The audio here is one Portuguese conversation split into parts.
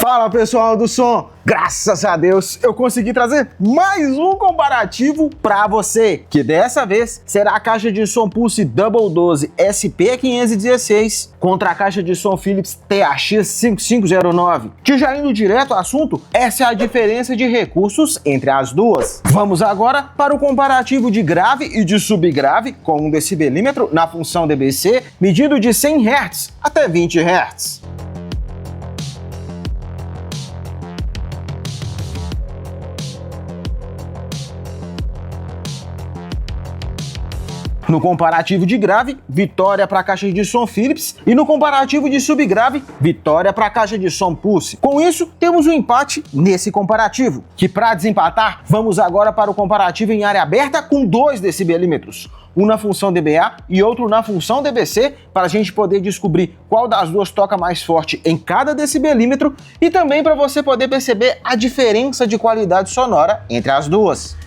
Fala pessoal do som, graças a Deus eu consegui trazer mais um comparativo para você, que dessa vez será a caixa de som Pulse Double 12 SP516 contra a caixa de som Philips THX5509, que já indo direto ao assunto, essa é a diferença de recursos entre as duas. Vamos agora para o comparativo de grave e de subgrave com um decibelímetro na função dBc, medido de 100 Hz até 20 Hz. No comparativo de grave, vitória para a caixa de som Philips, e no comparativo de subgrave, vitória para a caixa de som Pulse. Com isso, temos um empate nesse comparativo, que para desempatar, vamos agora para o comparativo em área aberta com 2 decibelímetros, um na função dBA e outro na função dBc, para a gente poder descobrir qual das duas toca mais forte em cada decibelímetro e também para você poder perceber a diferença de qualidade sonora entre as duas.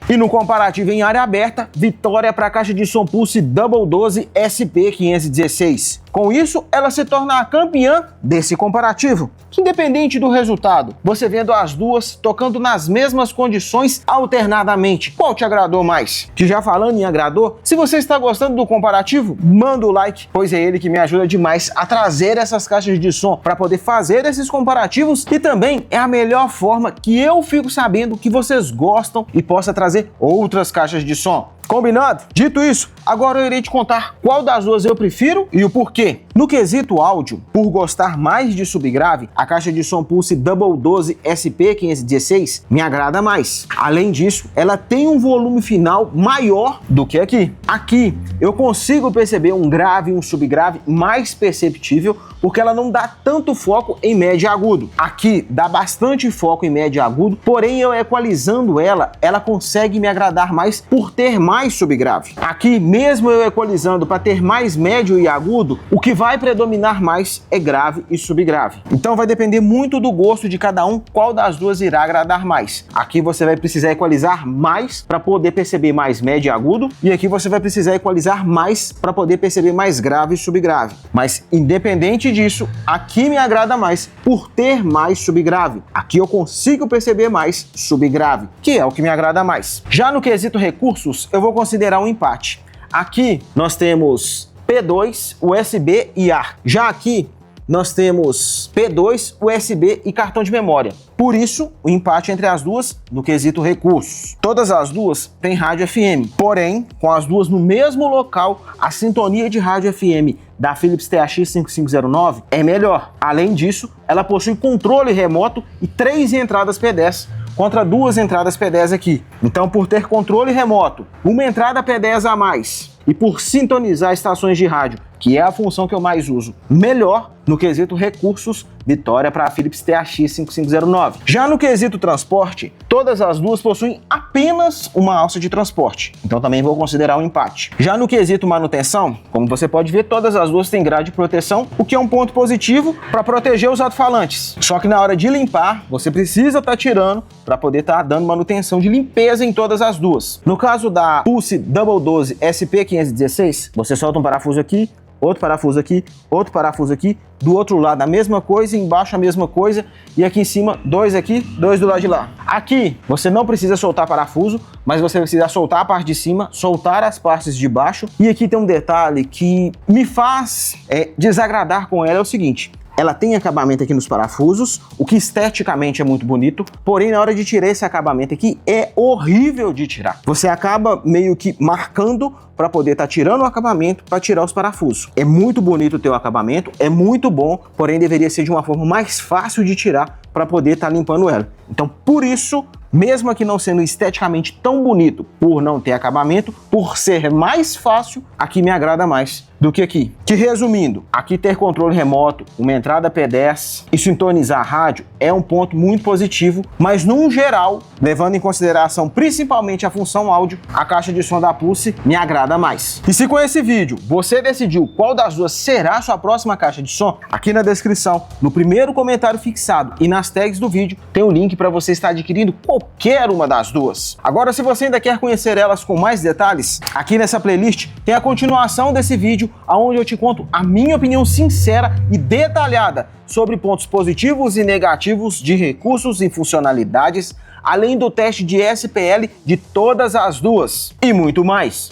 E no comparativo em área aberta, vitória para a caixa de som Pulse Double 12 SP516. Com isso, ela se torna a campeã desse comparativo. Que independente do resultado, você vendo as duas tocando nas mesmas condições alternadamente, qual te agradou mais? Que já falando em agradou, se você está gostando do comparativo, manda o like, pois é ele que me ajuda demais a trazer essas caixas de som para poder fazer esses comparativos, e também é a melhor forma que eu fico sabendo que vocês gostam e possa trazer outras caixas de som. Combinado? Dito isso, agora eu irei te contar qual das duas eu prefiro e o porquê. No quesito áudio, por gostar mais de subgrave, a caixa de som Pulse Double 12 SP516 me agrada mais. Além disso, ela tem um volume final maior do que aqui. Aqui, eu consigo perceber um grave e um subgrave mais perceptível, porque ela não dá tanto foco em médio e agudo. Aqui, dá bastante foco em médio e agudo, porém eu equalizando ela consegue me agradar mais por ter mais subgrave. Aqui, mesmo eu equalizando para ter mais médio e agudo, o que vai predominar mais é grave e subgrave. Então vai depender muito do gosto de cada um, qual das duas irá agradar mais. Aqui você vai precisar equalizar mais para poder perceber mais médio e agudo, e aqui você vai precisar equalizar mais para poder perceber mais grave e subgrave. Mas independente disso, aqui me agrada mais por ter mais subgrave. Aqui eu consigo perceber mais subgrave, que é o que me agrada mais. Já no quesito recursos, eu vou considerar um empate. Aqui nós temos P2, USB e ar. Já aqui nós temos P2, USB e cartão de memória. Por isso, o empate entre as duas no quesito recursos. Todas as duas têm rádio FM, porém, com as duas no mesmo local, a sintonia de rádio FM da Philips THX5509 é melhor. Além disso, ela possui controle remoto e 3 entradas P10 contra 2 entradas P10 aqui. Então, por ter controle remoto, uma entrada P10 a mais e por sintonizar estações de rádio, que é a função que eu mais uso, melhor no quesito recursos, vitória para a Philips THX5509. Já no quesito transporte, todas as duas possuem apenas uma alça de transporte, então também vou considerar um empate. Já no quesito manutenção, como você pode ver, todas as duas têm grade de proteção, o que é um ponto positivo para proteger os alto-falantes. Só que na hora de limpar, você precisa estar tirando para poder estar dando manutenção de limpeza em todas as duas. No caso da Pulse Double 12 SP516, você solta um parafuso aqui, outro parafuso aqui, outro parafuso aqui, do outro lado a mesma coisa, embaixo a mesma coisa, e aqui em cima, 2 aqui, 2 do lado de lá. Aqui, você não precisa soltar parafuso, mas você precisa soltar a parte de cima, soltar as partes de baixo, e aqui tem um detalhe que me faz desagradar com ela, é o seguinte: ela tem acabamento aqui nos parafusos, o que esteticamente é muito bonito, porém na hora de tirar esse acabamento aqui é horrível de tirar. Você acaba meio que marcando para poder estar tirando o acabamento para tirar os parafusos. É muito bonito ter o acabamento, é muito bom, porém deveria ser de uma forma mais fácil de tirar para poder estar limpando ela. Então, por isso, mesmo aqui não sendo esteticamente tão bonito, por não ter acabamento, por ser mais fácil, aqui me agrada mais do que aqui. Que resumindo, aqui ter controle remoto, uma entrada P10 e sintonizar a rádio é um ponto muito positivo, mas num geral, levando em consideração principalmente a função áudio, a caixa de som da Pulse me agrada mais. E se com esse vídeo você decidiu qual das duas será a sua próxima caixa de som, aqui na descrição, no primeiro comentário fixado e nas tags do vídeo, tem o link para você estar adquirindo qualquer uma das duas. Agora, se você ainda quer conhecer elas com mais detalhes, aqui nessa playlist tem a continuação desse vídeo, onde eu te conto a minha opinião sincera e detalhada sobre pontos positivos e negativos de recursos e funcionalidades, além do teste de SPL de todas as duas e muito mais.